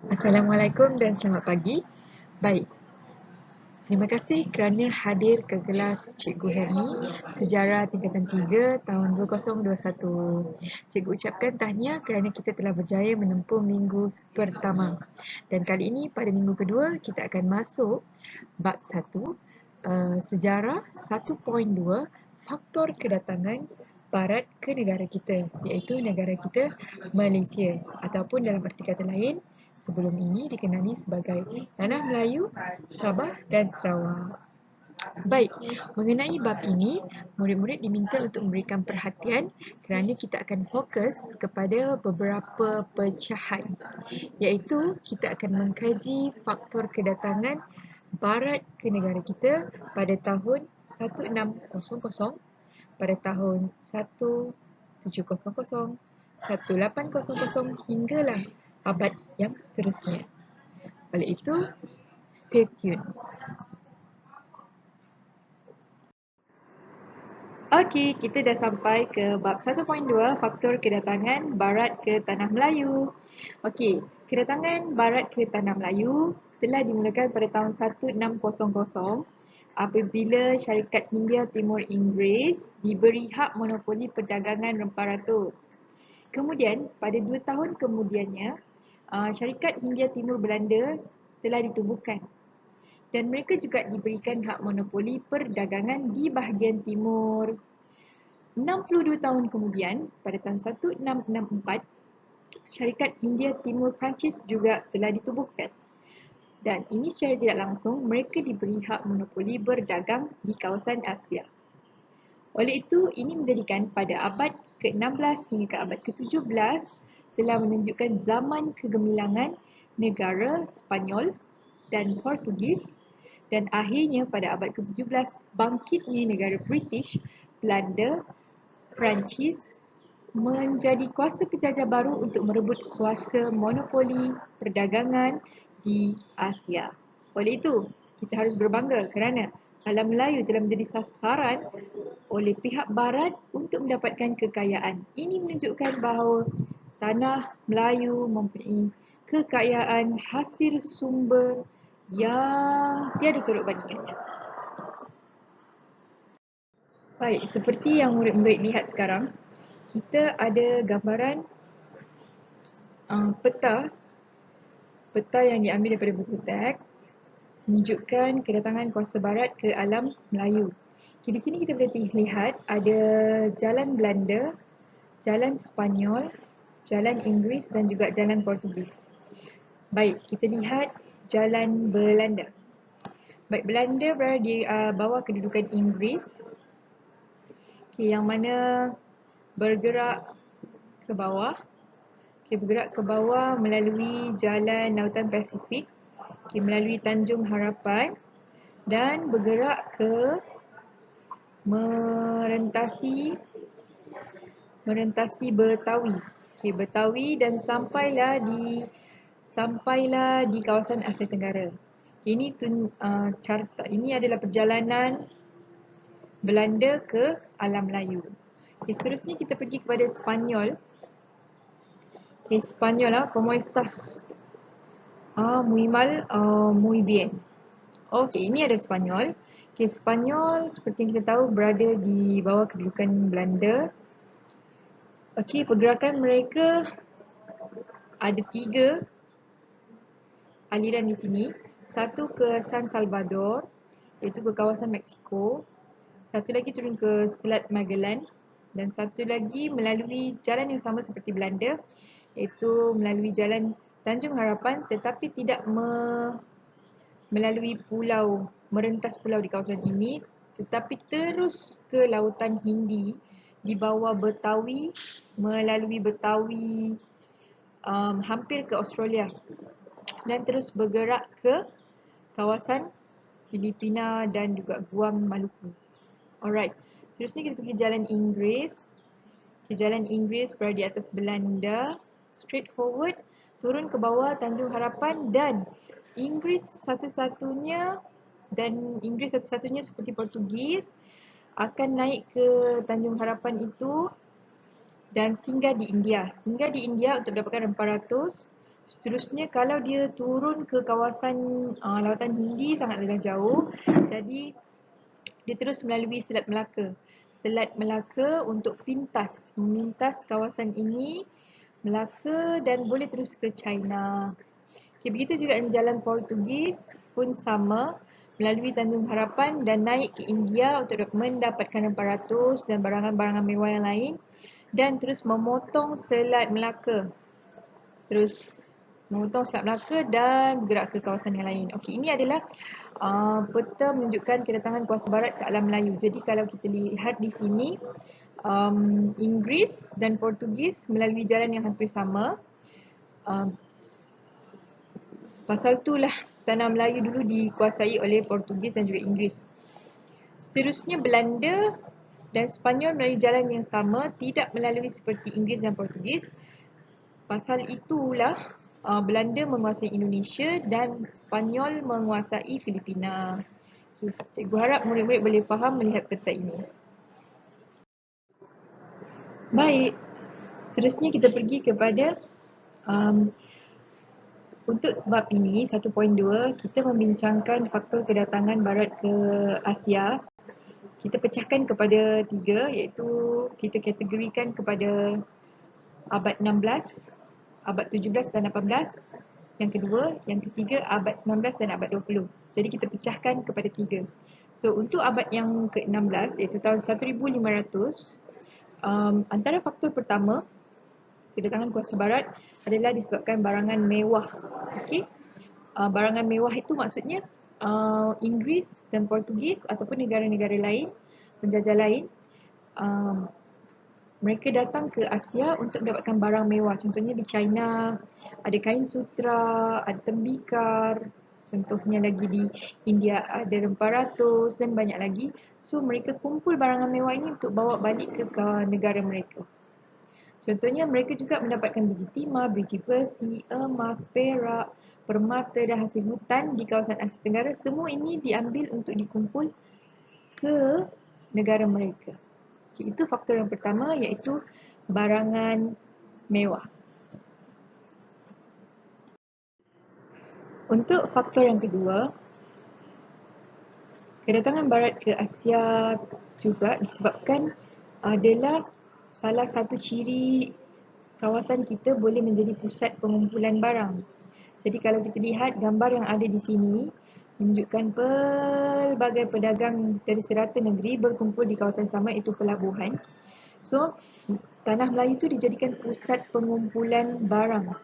Assalamualaikum dan selamat pagi. Baik, terima kasih kerana hadir ke kelas Cikgu Herni Sejarah Tingkatan 3 tahun 2021. Cikgu ucapkan tahniah kerana kita telah berjaya menempuh minggu pertama. Dan kali ini pada minggu kedua kita akan masuk bab 1, Sejarah 1.2, Faktor Kedatangan Barat ke negara kita, iaitu negara kita Malaysia, ataupun dalam arti kata lain, sebelum ini dikenali sebagai Tanah Melayu, Sabah dan Sarawak. Baik, mengenai bab ini, murid-murid diminta untuk memberikan perhatian kerana kita akan fokus kepada beberapa pecahan, iaitu kita akan mengkaji faktor kedatangan Barat ke negara kita pada tahun 1600, pada tahun 1700, 1800 hinggalah abad yang seterusnya. Oleh itu, stay tune. Okey, kita dah sampai ke bab 1.2, faktor kedatangan Barat ke Tanah Melayu. Okey, kedatangan Barat ke Tanah Melayu telah dimulakan pada tahun 1600 apabila Syarikat Hindia Timur Inggeris diberi hak monopoli perdagangan rempah ratus. Kemudian, pada 2 tahun kemudiannya, Syarikat Hindia Timur Belanda telah ditubuhkan dan mereka juga diberikan hak monopoli perdagangan di bahagian timur. 62 tahun kemudian, pada tahun 1664, Syarikat Hindia Timur Perancis juga telah ditubuhkan. Dan ini secara tidak langsung, mereka diberi hak monopoli berdagang di kawasan Asia. Oleh itu, ini menjadikan pada abad ke-16 hingga ke abad ke-17 telah menunjukkan zaman kegemilangan negara Sepanyol dan Portugis, dan akhirnya pada abad ke-17 bangkitnya negara British, Belanda, Perancis menjadi kuasa penjajah baru untuk merebut kuasa monopoli perdagangan di Asia. Oleh itu, kita harus berbangga kerana alam Melayu telah menjadi sasaran oleh pihak Barat untuk mendapatkan kekayaan. Ini menunjukkan bahawa tanah Melayu mempunyai kekayaan hasil sumber yang tiada turut bandingannya. Baik, seperti yang murid-murid lihat sekarang, kita ada gambaran peta yang diambil daripada buku teks menunjukkan kedatangan kuasa Barat ke alam Melayu. Okay, di sini kita boleh lihat ada jalan Belanda, jalan Sepanyol, jalan Inggeris dan juga jalan Portugis. Baik, kita lihat jalan Belanda. Baik, Belanda berada di bawah kedudukan Inggeris, yang mana bergerak ke bawah. Bergerak ke bawah melalui jalan Lautan Pasifik, melalui Tanjung Harapan dan bergerak ke merentasi Betawi. Betawi dan sampailah di kawasan Asia Tenggara. Ini adalah perjalanan Belanda ke alam Melayu. Seterusnya kita pergi kepada Sepanyol. Espanyol, ¿cómo estás? Muy mal, muy bien. Okey, ini ada Sepanyol. Sepanyol seperti yang kita tahu berada di bawah kedudukan Belanda. Pergerakan mereka ada 3 aliran di sini. Satu ke San Salvador, iaitu ke kawasan Mexico. Satu lagi turun ke Selat Magellan dan satu lagi melalui jalan yang sama seperti Belanda, iaitu melalui jalan Tanjung Harapan tetapi tidak melalui pulau, merentas pulau di kawasan ini, tetapi terus ke Lautan Hindi di bawah Betawi, melalui Betawi hampir ke Australia dan terus bergerak ke kawasan Filipina dan juga Guam, Maluku. Alright, seterusnya kita pergi jalan Inggeris. Jalan Inggeris berada di atas Belanda, straight forward, turun ke bawah Tanjung Harapan dan Inggeris satu-satunya seperti Portugis akan naik ke Tanjung Harapan itu dan singgah di India. Singgah di India untuk mendapatkan rempah ratus Seterusnya kalau dia turun ke kawasan Lautan Hindi sangatlah jauh, jadi dia terus melalui Selat Melaka. Selat Melaka untuk memintas kawasan ini, Melaka dan boleh terus ke China. Okay, begitu juga dengan jalan Portugis pun sama, melalui Tanjung Harapan dan naik ke India untuk mendapatkan rempah-ratus dan barangan-barangan mewah yang lain, dan terus memotong Selat Melaka. Terus memotong Selat Melaka dan bergerak ke kawasan yang lain. Okey, ini adalah peta menunjukkan kedatangan kuasa barat ke alam Melayu. Jadi kalau kita lihat di sini, Inggeris dan Portugis melalui jalan yang hampir sama. Pasal itulah tanah Melayu dulu dikuasai oleh Portugis dan juga Inggeris. Seterusnya Belanda dan Sepanyol melalui jalan yang sama, tidak melalui seperti Inggeris dan Portugis. Pasal itulah Belanda menguasai Indonesia dan Sepanyol menguasai Filipina. Okay, cikgu harap murid-murid boleh faham melihat peta ini. Baik, terusnya kita pergi kepada untuk bab ini 1.2, kita membincangkan faktor kedatangan barat ke Asia. Kita pecahkan kepada 3, iaitu kita kategorikan kepada abad 16, abad 17 dan 18. Yang kedua, yang ketiga abad 19 dan abad 20. Jadi kita pecahkan kepada 3. So untuk abad yang ke-16 iaitu tahun 1500, antara faktor pertama kedatangan kuasa barat adalah disebabkan barangan mewah. Okey. Barangan mewah itu maksudnya Inggeris dan Portugis ataupun negara-negara lain, penjajah lain, mereka datang ke Asia untuk mendapatkan barang mewah. Contohnya di China ada kain sutra, ada tembikar. Contohnya lagi di India ada rempah ratus dan banyak lagi. So mereka kumpul barangan mewah ini untuk bawa balik ke negara mereka. Contohnya mereka juga mendapatkan biji timah, biji besi, emas, perak, permata dan hasil hutan di kawasan Asia Tenggara. Semua ini diambil untuk dikumpul ke negara mereka. Okay, itu faktor yang pertama, iaitu barangan mewah. Untuk faktor yang kedua, kedatangan barat ke Asia juga disebabkan adalah salah satu ciri kawasan kita boleh menjadi pusat pengumpulan barang. Jadi kalau kita lihat gambar yang ada di sini, menunjukkan pelbagai pedagang dari serata negeri berkumpul di kawasan sama, iaitu pelabuhan. So, tanah Melayu itu dijadikan pusat pengumpulan barang.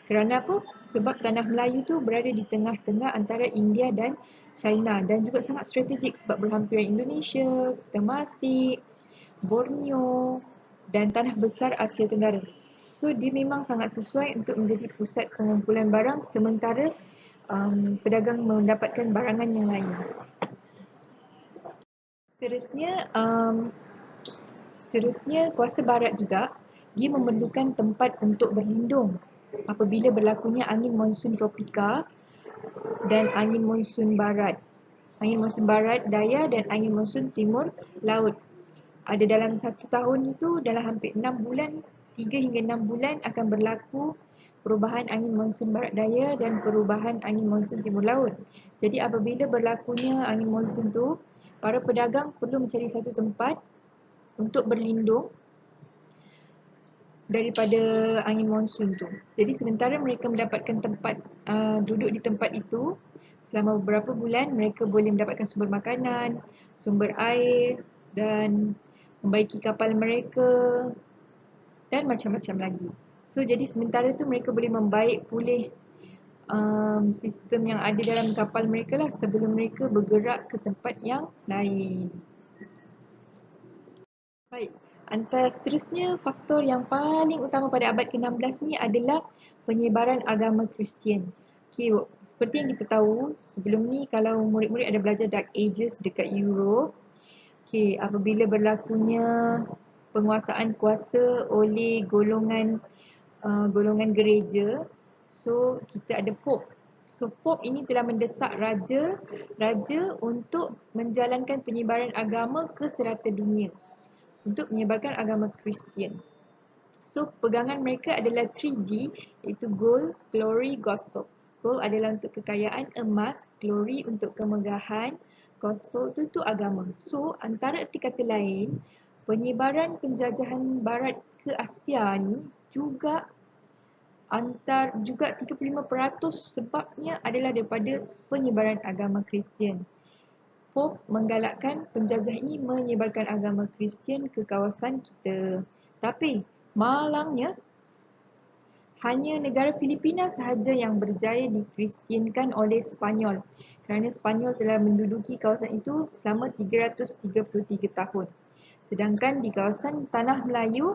Kerana apa? Sebab tanah Melayu itu berada di tengah-tengah antara India dan China dan juga sangat strategik sebab berhampiran Indonesia, Temasek, Borneo dan tanah besar Asia Tenggara. So dia memang sangat sesuai untuk menjadi pusat pengumpulan barang sementara pedagang mendapatkan barangan yang lain. Seterusnya kuasa barat juga dia memerlukan tempat untuk berlindung apabila berlakunya angin monsun tropika dan angin monsun barat. Angin monsun barat daya dan angin monsun timur laut. Ada dalam satu tahun itu, dalam hampir 6 bulan, 3 hingga 6 bulan akan berlaku perubahan angin monsun barat daya dan perubahan angin monsun timur laut. Jadi apabila berlakunya angin monsun tu, para pedagang perlu mencari satu tempat untuk berlindung daripada angin monsun tu. Jadi sementara mereka mendapatkan tempat duduk di tempat itu, selama beberapa bulan mereka boleh mendapatkan sumber makanan, sumber air dan membaiki kapal mereka dan macam-macam lagi. So jadi sementara tu mereka boleh membaik pulih sistem yang ada dalam kapal mereka lah sebelum mereka bergerak ke tempat yang lain. Baik, antara seterusnya faktor yang paling utama pada abad ke-16 ni adalah penyebaran agama Kristian. Okay, seperti yang kita tahu, sebelum ni kalau murid-murid ada belajar Dark Ages dekat Europe, okay, apabila berlakunya penguasaan kuasa oleh golongan gereja, so kita ada Pope. So Pope ini telah mendesak raja untuk menjalankan penyebaran agama ke serata dunia, untuk menyebarkan agama Kristian. So pegangan mereka adalah 3G, iaitu Gold, Glory, Gospel. Gold adalah untuk kekayaan, emas, glory untuk kemegahan, gospel tu agama. So antara erti kata lain, penyebaran penjajahan barat ke Asia ni juga 35% sebabnya adalah daripada penyebaran agama Kristian. Pope menggalakkan penjajah ini menyebarkan agama Kristian ke kawasan kita. Tapi malangnya hanya negara Filipina sahaja yang berjaya dikristiankan oleh Spanyol, kerana Spanyol telah menduduki kawasan itu selama 333 tahun. Sedangkan di kawasan Tanah Melayu,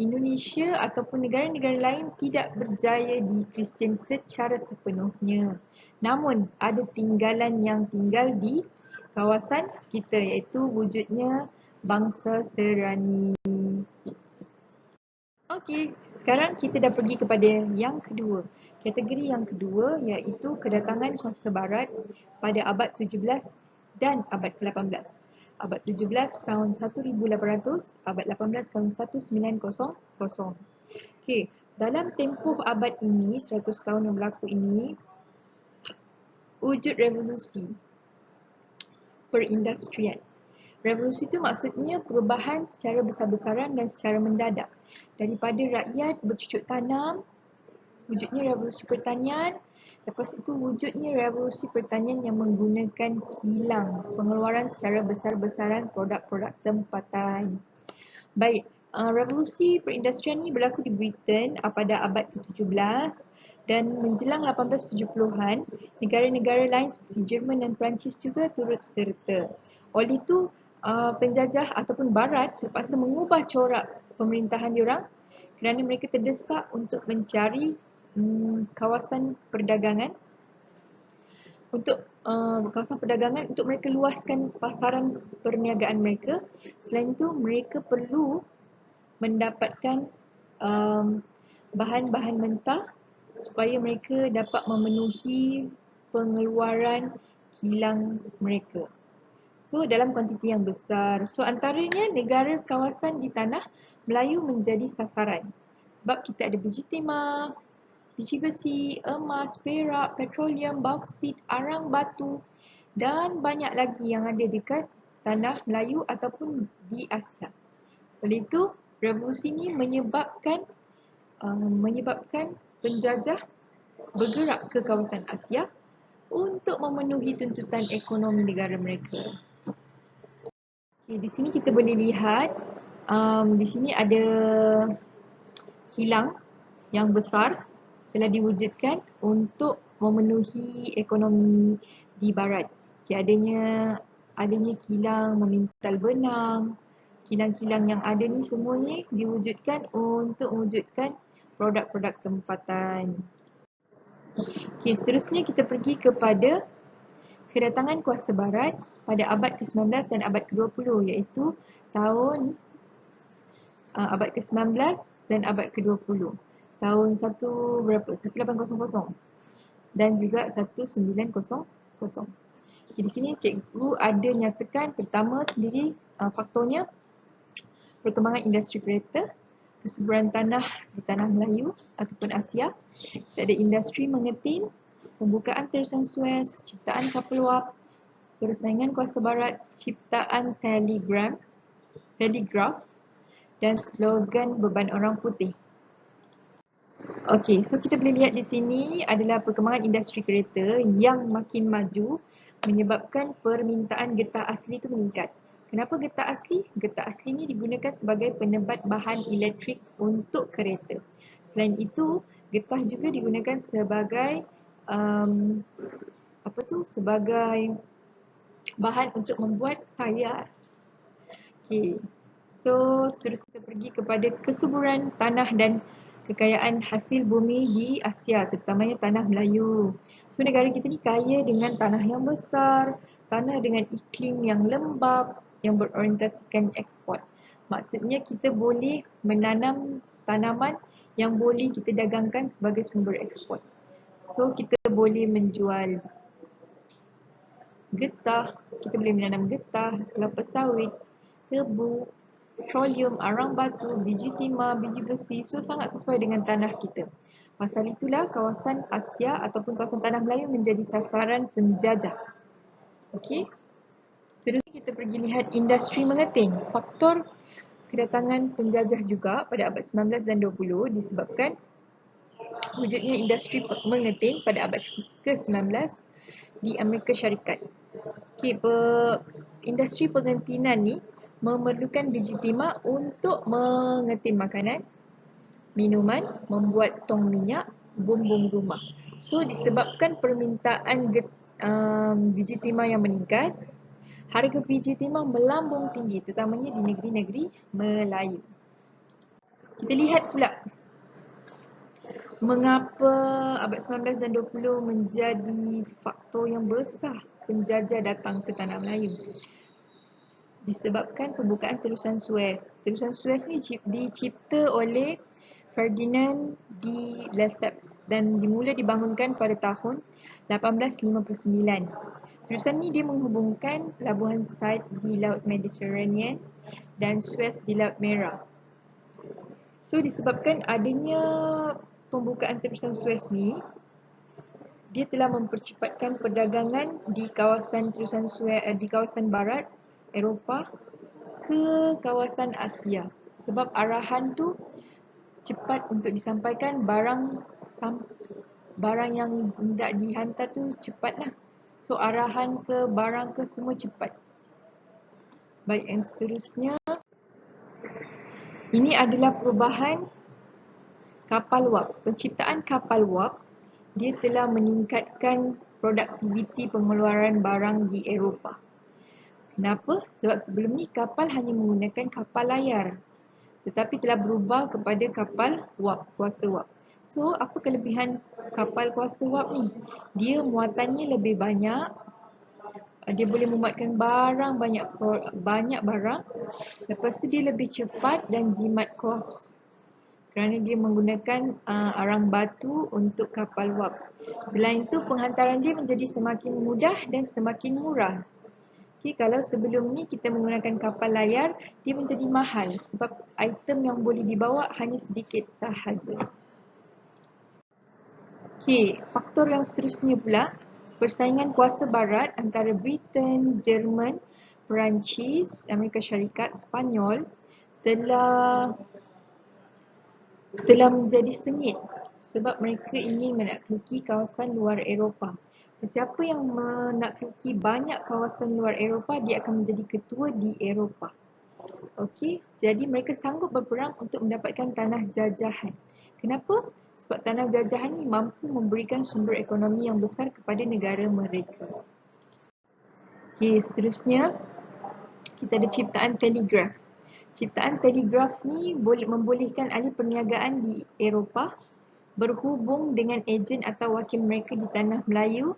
Indonesia ataupun negara-negara lain tidak berjaya dikristian secara sepenuhnya. Namun ada tinggalan yang tinggal di kawasan kita, iaitu wujudnya bangsa Serani. Okey, sekarang kita dah pergi kepada yang kedua. Kategori yang kedua iaitu kedatangan kuasa barat pada abad 17 dan abad ke-18. Abad 17 tahun 1800, abad 18 tahun 1900. Okey, dalam tempoh abad ini, 100 tahun yang berlaku ini, wujud revolusi perindustrian. Revolusi itu maksudnya perubahan secara besar-besaran dan secara mendadak. Daripada rakyat bercucuk tanam, wujudnya revolusi pertanian. Lepas itu wujudnya revolusi pertanian yang menggunakan kilang, pengeluaran secara besar-besaran produk-produk tempatan. Baik, revolusi perindustrian ini berlaku di Britain pada abad ke-17 dan menjelang 1870-an, negara-negara lain seperti Jerman dan Perancis juga turut serta. Oleh itu, penjajah ataupun barat terpaksa mengubah corak pemerintahan diorang kerana mereka terdesak untuk mencari kawasan perdagangan untuk mereka luaskan pasaran perniagaan mereka. Selain itu, mereka perlu mendapatkan bahan-bahan mentah supaya mereka dapat memenuhi pengeluaran kilang mereka. So dalam kuantiti yang besar. So antaranya negara kawasan di tanah Melayu menjadi sasaran. Sebab kita ada biji timah, biji besi, emas, perak, petroleum, bauksit, arang batu dan banyak lagi yang ada dekat tanah Melayu ataupun di Asia. Oleh itu, revolusi ini menyebabkan penjajah bergerak ke kawasan Asia untuk memenuhi tuntutan ekonomi negara mereka. Okay, di sini kita boleh lihat di sini ada kilang yang besar telah diwujudkan untuk memenuhi ekonomi di barat. Okay, adanya kilang memintal benang, kilang-kilang yang ada ni semuanya diwujudkan untuk mewujudkan produk-produk tempatan. Okay, seterusnya kita pergi kepada kedatangan kuasa barat pada abad ke-19 dan abad ke-20, iaitu abad ke-19 dan abad ke-20. Tahun 1800 dan juga 1900. Okay, di sini cikgu ada nyatakan pertama sendiri faktornya perkembangan industri kereta, kesuburan tanah di tanah Melayu ataupun Asia, ada industri mengetin, pembukaan terusan Suez, ciptaan kapal wap, persaingan kuasa barat, ciptaan telegraf dan slogan beban orang putih. Okey, so kita boleh lihat di sini adalah perkembangan industri kereta yang makin maju menyebabkan permintaan getah asli itu meningkat. Kenapa getah asli? Getah asli ini digunakan sebagai penebat bahan elektrik untuk kereta. Selain itu, getah juga digunakan sebagai sebagai bahan untuk membuat tayar. Okey. So, seterusnya kita pergi kepada kesuburan tanah dan kekayaan hasil bumi di Asia, terutamanya tanah Melayu. So, negara kita ni kaya dengan tanah yang besar, tanah dengan iklim yang lembap, yang berorientasikan ekspor. Maksudnya kita boleh menanam tanaman yang boleh kita dagangkan sebagai sumber ekspor. So, kita boleh menjual getah, kita boleh menanam getah, kelapa sawit, tebu, petroleum, arang batu, biji timah, biji besi. So sangat sesuai dengan tanah kita. Pasal itulah kawasan Asia ataupun kawasan Tanah Melayu menjadi sasaran penjajah. Okey. Seterusnya kita pergi lihat industri mengeting. Faktor kedatangan penjajah juga pada abad 19 dan 20 disebabkan wujudnya industri mengeting pada abad ke-19 di Amerika Syarikat. Okay, industri pengentinan ni memerlukan biji timah untuk mengetin makanan, minuman, membuat tong minyak, bumbung rumah. So disebabkan permintaan biji timah yang meningkat, harga biji timah melambung tinggi terutamanya di negeri-negeri Melayu. Kita lihat pula mengapa abad 19 dan 20 menjadi faktor yang besar penjajah datang ke Tanah Melayu. Disebabkan pembukaan terusan Suez. Terusan Suez ni dicipta oleh Ferdinand de Lesseps dan dimula dibangunkan pada tahun 1859. Terusan ni dia menghubungkan pelabuhan Said di Laut Mediterranean dan Suez di Laut Merah. So disebabkan adanya pembukaan terusan Suez ni, dia telah mempercepatkan perdagangan di kawasan terusan Suez, di kawasan barat Eropah ke kawasan Asia. Sebab arahan tu cepat untuk disampaikan barang yang hendak dihantar tu cepatlah. So arahan ke barang ke semua cepat. Baik, yang seterusnya ini adalah perubahan kapal wap. Penciptaan kapal wap dia telah meningkatkan produktiviti pengeluaran barang di Eropah. Kenapa? Sebab sebelum ni kapal hanya menggunakan kapal layar, tetapi telah berubah kepada kapal wap, kuasa wap. So, apa kelebihan kapal kuasa wap ni? Dia muatannya lebih banyak, dia boleh memuatkan banyak barang. Lepas tu dia lebih cepat dan jimat kos, kerana dia menggunakan arang batu untuk kapal wap. Selain itu, penghantaran dia menjadi semakin mudah dan semakin murah. Okay, kalau sebelum ni kita menggunakan kapal layar, dia menjadi mahal sebab item yang boleh dibawa hanya sedikit sahaja. Okay, faktor yang seterusnya pula, persaingan kuasa barat antara Britain, Jerman, Perancis, Amerika Syarikat, Spanyol telah menjadi sengit sebab mereka ingin menakluki kawasan luar Eropah. Sesiapa yang menakluki banyak kawasan luar Eropah, dia akan menjadi ketua di Eropah. Okey, jadi mereka sanggup berperang untuk mendapatkan tanah jajahan. Kenapa? Sebab tanah jajahan ni mampu memberikan sumber ekonomi yang besar kepada negara mereka. Okey, seterusnya kita ada ciptaan telegraf. Ciptaan telegraf ni membolehkan ahli perniagaan di Eropah berhubung dengan ejen atau wakil mereka di Tanah Melayu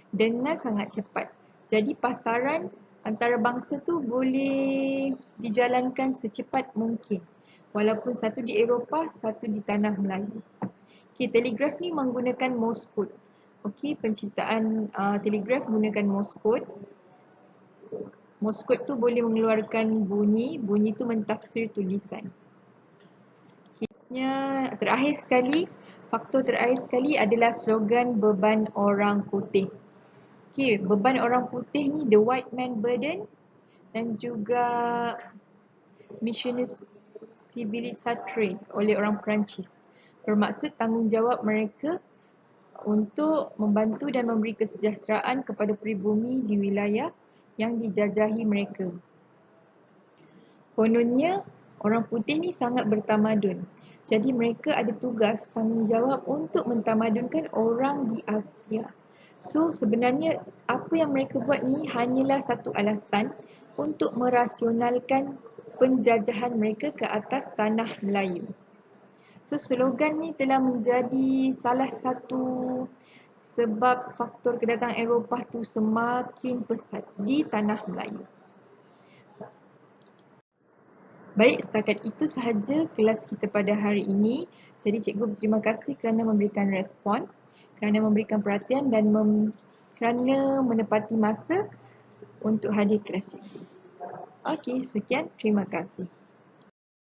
dengan sangat cepat. Jadi pasaran antara bangsa tu boleh dijalankan secepat mungkin. Walaupun satu di Eropah, satu di Tanah Melayu. Okay, telegraf ni menggunakan Morse code. Okay, penciptaan telegraf menggunakan Morse code. Morse code tu boleh mengeluarkan bunyi tu mentafsir tulisan. Faktor terakhir sekali adalah slogan beban orang putih. Okay, beban orang putih ni the white man burden dan juga missionis civilisatre oleh orang Perancis. Bermaksud tanggungjawab mereka untuk membantu dan memberi kesejahteraan kepada pribumi di wilayah yang dijajahi mereka. Kononnya, orang putih ni sangat bertamadun. Jadi mereka ada tugas tanggungjawab untuk mentamadunkan orang di Asia. So sebenarnya apa yang mereka buat ni hanyalah satu alasan untuk merasionalkan penjajahan mereka ke atas tanah Melayu. So slogan ni telah menjadi salah satu sebab faktor kedatangan Eropah tu semakin pesat di tanah Melayu. Baik, setakat itu sahaja kelas kita pada hari ini. Jadi cikgu berterima kasih kerana memberikan respon, kerana memberikan perhatian dan kerana menepati masa untuk hadir kelas ini. Okey, sekian. Terima kasih.